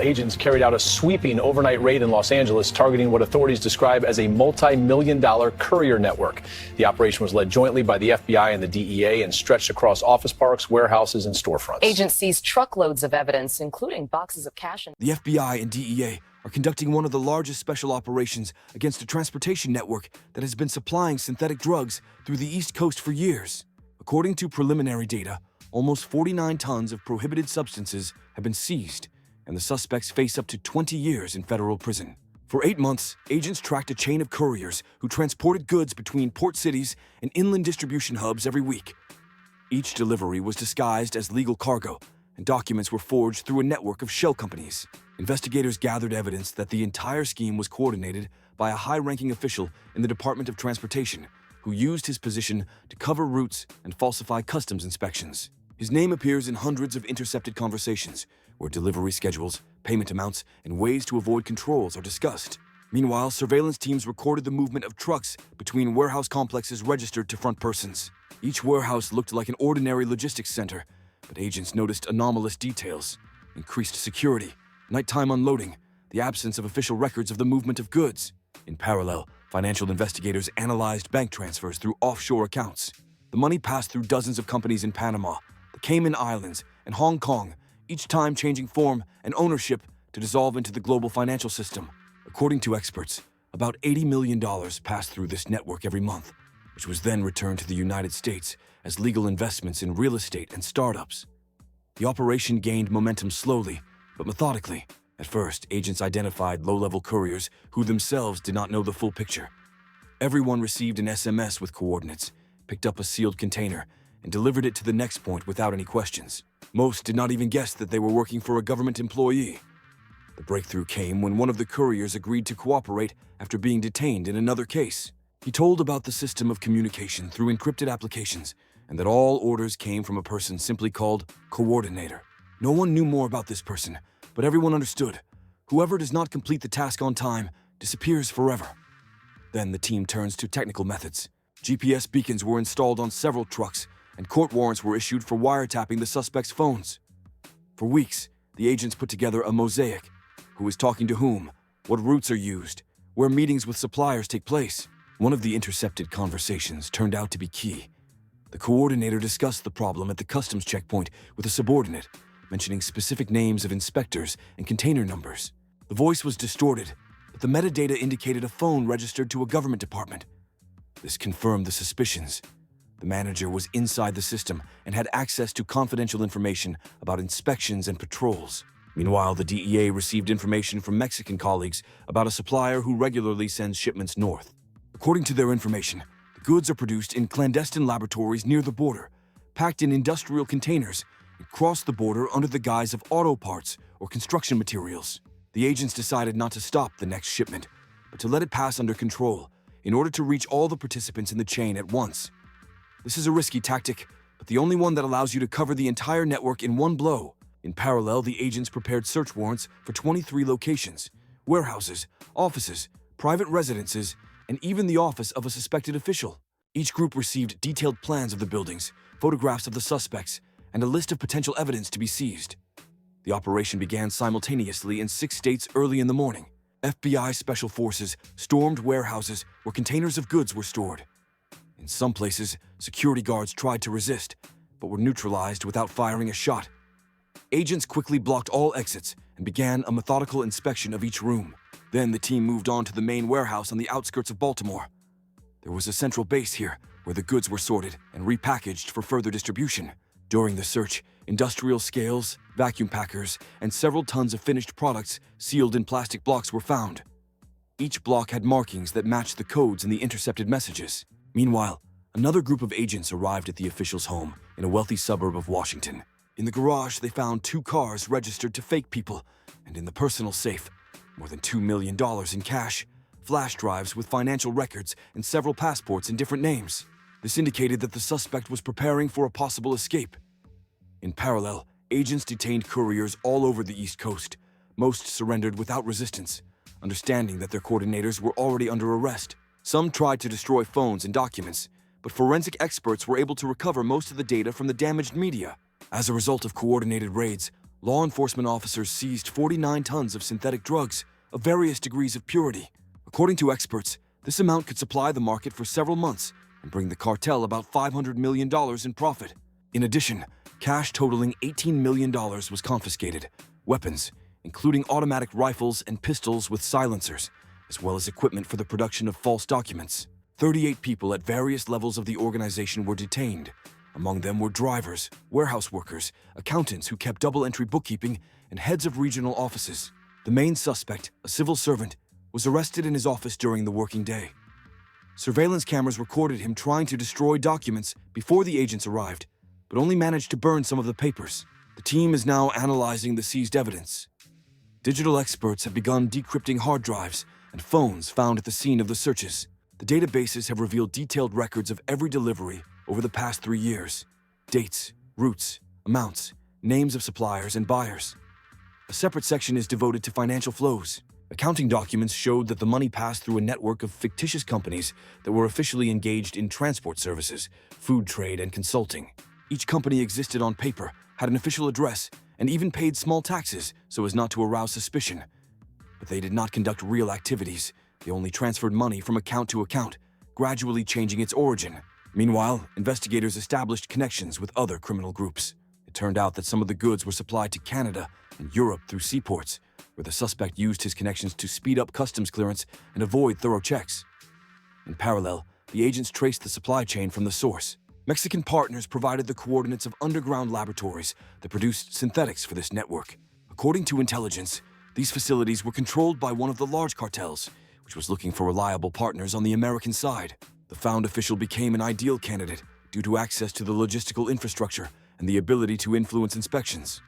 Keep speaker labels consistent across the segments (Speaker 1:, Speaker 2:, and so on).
Speaker 1: agents carried out a sweeping overnight raid in Los Angeles, targeting what authorities describe as a multi-million-dollar courier network. The operation was led jointly by the FBI and the DEA and stretched across office parks, warehouses, and storefronts.
Speaker 2: Agents seized truckloads of evidence, including boxes of cash.
Speaker 3: The FBI and DEA are conducting one of the largest special operations against a transportation network that has been supplying synthetic drugs through the East Coast for years. According to preliminary data, almost 49 tons of prohibited substances have been seized, and the suspects face up to 20 years in federal prison. For 8 months, agents tracked a chain of couriers who transported goods between port cities and inland distribution hubs every week. Each delivery was disguised as legal cargo, and documents were forged through a network of shell companies. Investigators gathered evidence that the entire scheme was coordinated by a high-ranking official in the Department of Transportation who used his position to cover routes and falsify customs inspections. His name appears in hundreds of intercepted conversations where delivery schedules, payment amounts, and ways to avoid controls are discussed. Meanwhile, surveillance teams recorded the movement of trucks between warehouse complexes registered to front persons. Each warehouse looked like an ordinary logistics center, but agents noticed anomalous details: increased security, nighttime unloading, the absence of official records of the movement of goods. In parallel, financial investigators analyzed bank transfers through offshore accounts. The money passed through dozens of companies in Panama, the Cayman Islands, and Hong Kong, each time changing form and ownership to dissolve into the global financial system. According to experts, about $80 million passed through this network every month, which was then returned to the United States as legal investments in real estate and startups. The operation gained momentum slowly, but methodically. At first, agents identified low-level couriers who themselves did not know the full picture. Everyone received an SMS with coordinates, picked up a sealed container, and delivered it to the next point without any questions. Most did not even guess that they were working for a government employee. The breakthrough came when one of the couriers agreed to cooperate after being detained in another case. He told about the system of communication through encrypted applications and that all orders came from a person simply called coordinator. No one knew more about this person, but everyone understood. Whoever does not complete the task on time disappears forever. Then the team turns to technical methods. GPS beacons were installed on several trucks, and court warrants were issued for wiretapping the suspects' phones. For weeks, the agents put together a mosaic: who is talking to whom, what routes are used, where meetings with suppliers take place. One of the intercepted conversations turned out to be key. The coordinator discussed the problem at the customs checkpoint with a subordinate, mentioning specific names of inspectors and container numbers. The voice was distorted, but the metadata indicated a phone registered to a government department. This confirmed the suspicions. The manager was inside the system and had access to confidential information about inspections and patrols. Meanwhile, the DEA received information from Mexican colleagues about a supplier who regularly sends shipments north. According to their information, the goods are produced in clandestine laboratories near the border, packed in industrial containers, and cross the border under the guise of auto parts or construction materials. The agents decided not to stop the next shipment, but to let it pass under control in order to reach all the participants in the chain at once. This is a risky tactic, but the only one that allows you to cover the entire network in one blow. In parallel, the agents prepared search warrants for 23 locations: warehouses, offices, private residences, and even the office of a suspected official. Each group received detailed plans of the buildings, photographs of the suspects, and a list of potential evidence to be seized. The operation began simultaneously in 6 states early in the morning. FBI special forces stormed warehouses where containers of goods were stored. In some places, security guards tried to resist, but were neutralized without firing a shot. Agents quickly blocked all exits and began a methodical inspection of each room. Then the team moved on to the main warehouse on the outskirts of Baltimore. There was a central base here where the goods were sorted and repackaged for further distribution. During the search, industrial scales, vacuum packers, and several tons of finished products sealed in plastic blocks were found. Each block had markings that matched the codes in the intercepted messages. Meanwhile, another group of agents arrived at the official's home in a wealthy suburb of Washington. In the garage, they found 2 cars registered to fake people, and in the personal safe, more than $2 million in cash, flash drives with financial records, and several passports in different names. This indicated that the suspect was preparing for a possible escape. In parallel, agents detained couriers all over the East Coast. Most surrendered without resistance, understanding that their coordinators were already under arrest. Some tried to destroy phones and documents, but forensic experts were able to recover most of the data from the damaged media. As a result of coordinated raids, Law enforcement officers seized 49 tons of synthetic drugs of various degrees of purity. According to experts, this amount could supply the market for several months and bring the cartel about $500 million in profit. In addition, cash totaling $18 million was confiscated, weapons, including automatic rifles and pistols with silencers, as well as equipment for the production of false documents. 38 people at various levels of the organization were detained. Among them were drivers, warehouse workers, accountants who kept double-entry bookkeeping, and heads of regional offices. The main suspect, a civil servant, was arrested in his office during the working day. Surveillance cameras recorded him trying to destroy documents before the agents arrived, but only managed to burn some of the papers. The team is now analyzing the seized evidence. Digital experts have begun decrypting hard drives and phones found at the scene of the searches. The databases have revealed detailed records of every delivery over the past 3 years. Dates, routes, amounts, names of suppliers and buyers. A separate section is devoted to financial flows. Accounting documents showed that the money passed through a network of fictitious companies that were officially engaged in transport services, food trade, and consulting. Each company existed on paper, had an official address, and even paid small taxes so as not to arouse suspicion. But they did not conduct real activities. They only transferred money from account to account, gradually changing its origin. Meanwhile, investigators established connections with other criminal groups. It turned out that some of the goods were supplied to Canada and Europe through seaports, where the suspect used his connections to speed up customs clearance and avoid thorough checks. In parallel, the agents traced the supply chain from the source. Mexican partners provided the coordinates of underground laboratories that produced synthetics for this network. According to intelligence, these facilities were controlled by one of the large cartels, which was looking for reliable partners on the American side. The found official became an ideal candidate due to access to the logistical infrastructure and the ability to influence inspections.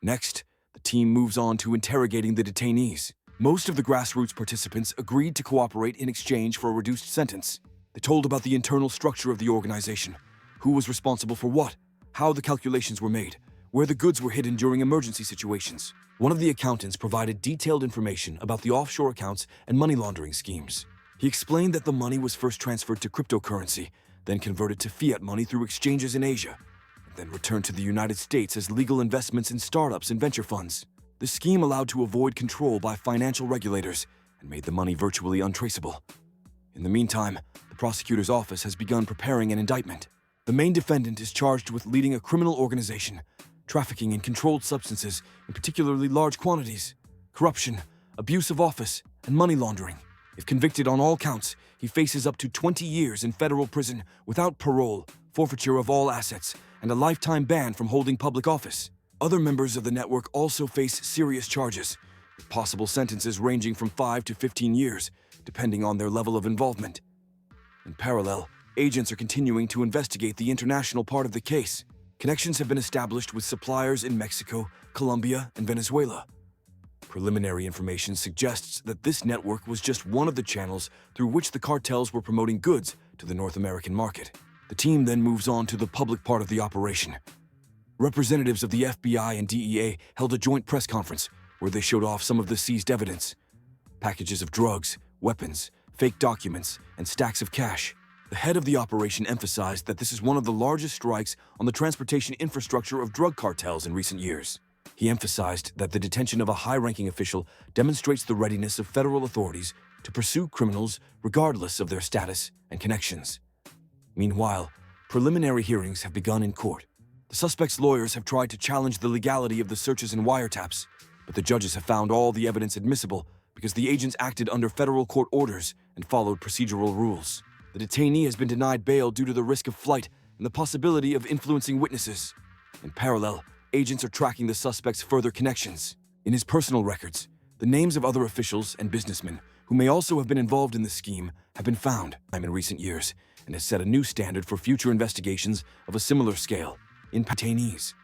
Speaker 3: Next, the team moves on to interrogating the detainees. Most of the grassroots participants agreed to cooperate in exchange for a reduced sentence. They told about the internal structure of the organization, who was responsible for what, how the calculations were made, where the goods were hidden during emergency situations. One of the accountants provided detailed information about the offshore accounts and money laundering schemes. He explained that the money was first transferred to cryptocurrency, then converted to fiat money through exchanges in Asia, and then returned to the United States as legal investments in startups and venture funds. The scheme allowed to avoid control by financial regulators and made the money virtually untraceable. In the meantime, the prosecutor's office has begun preparing an indictment. The main defendant is charged with leading a criminal organization, trafficking in controlled substances in particularly large quantities, corruption, abuse of office, and money laundering. If convicted on all counts, he faces up to 20 years in federal prison without parole, forfeiture of all assets, and a lifetime ban from holding public office. Other members of the network also face serious charges, with possible sentences ranging from 5 to 15 years, depending on their level of involvement. In parallel, agents are continuing to investigate the international part of the case. Connections have been established with suppliers in Mexico, Colombia, and Venezuela. Preliminary information suggests that this network was just one of the channels through which the cartels were promoting goods to the North American market. The team then moves on to the public part of the operation. Representatives of the FBI and DEA held a joint press conference where they showed off some of the seized evidence: packages of drugs, weapons, fake documents, and stacks of cash. The head of the operation emphasized that this is one of the largest strikes on the transportation infrastructure of drug cartels in recent years. He emphasized that the detention of a high-ranking official demonstrates the readiness of federal authorities to pursue criminals regardless of their status and connections. Meanwhile, preliminary hearings have begun in court. The suspect's lawyers have tried to challenge the legality of the searches and wiretaps, but the judges have found all the evidence admissible because the agents acted under federal court orders and followed procedural rules. The detainee has been denied bail due to the risk of flight and the possibility of influencing witnesses. In parallel, agents are tracking the suspect's further connections. In his personal records, the names of other officials and businessmen who may also have been involved in the scheme have been found in recent years and has set a new standard for future investigations of a similar scale in detainees.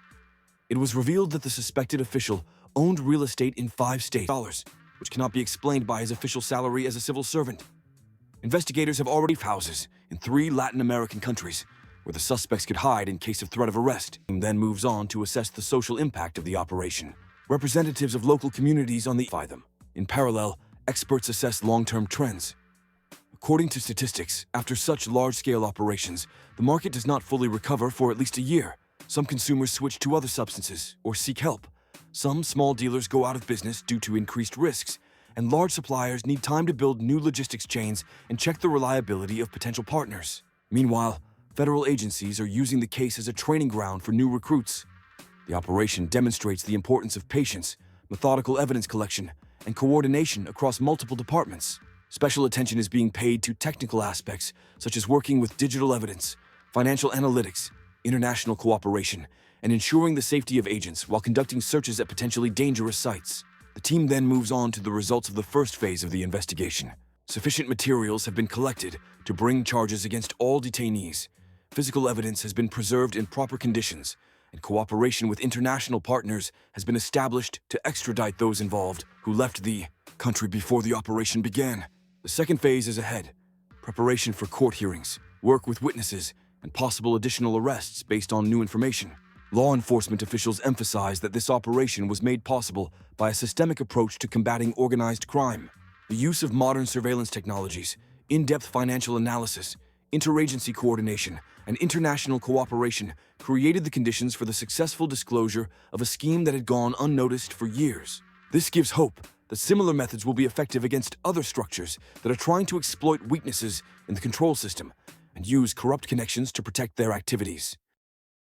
Speaker 3: It was revealed that the suspected official owned real estate in 5 states, which cannot be explained by his official salary as a civil servant. Investigators have already found houses in 3 Latin American countries where the suspects could hide in case of threat of arrest. The team then moves on to assess the social impact of the operation. Representatives of local communities on the by them. In parallel, experts assess long-term trends. According to statistics, after such large-scale operations, the market does not fully recover for at least a year. Some consumers switch to other substances or seek help, Some small dealers go out of business due to increased risks, and large suppliers need time to build new logistics chains and check the reliability of potential partners. Meanwhile, federal agencies are using the case as a training ground for new recruits. The operation demonstrates the importance of patience, methodical evidence collection, and coordination across multiple departments. Special attention is being paid to technical aspects such as working with digital evidence, financial analytics, international cooperation, and ensuring the safety of agents while conducting searches at potentially dangerous sites. The team then moves on to the results of the first phase of the investigation. Sufficient materials have been collected to bring charges against all detainees. Physical evidence has been preserved in proper conditions, and cooperation with international partners has been established to extradite those involved who left the country before the operation began. The second phase is ahead: preparation for court hearings, work with witnesses, and possible additional arrests based on new information. Law enforcement officials emphasize that this operation was made possible by a systemic approach to combating organized crime. The use of modern surveillance technologies, in-depth financial analysis, interagency coordination, and international cooperation created the conditions for the successful disclosure of a scheme that had gone unnoticed for years. This gives hope that similar methods will be effective against other structures that are trying to exploit weaknesses in the control system and use corrupt connections to protect their activities.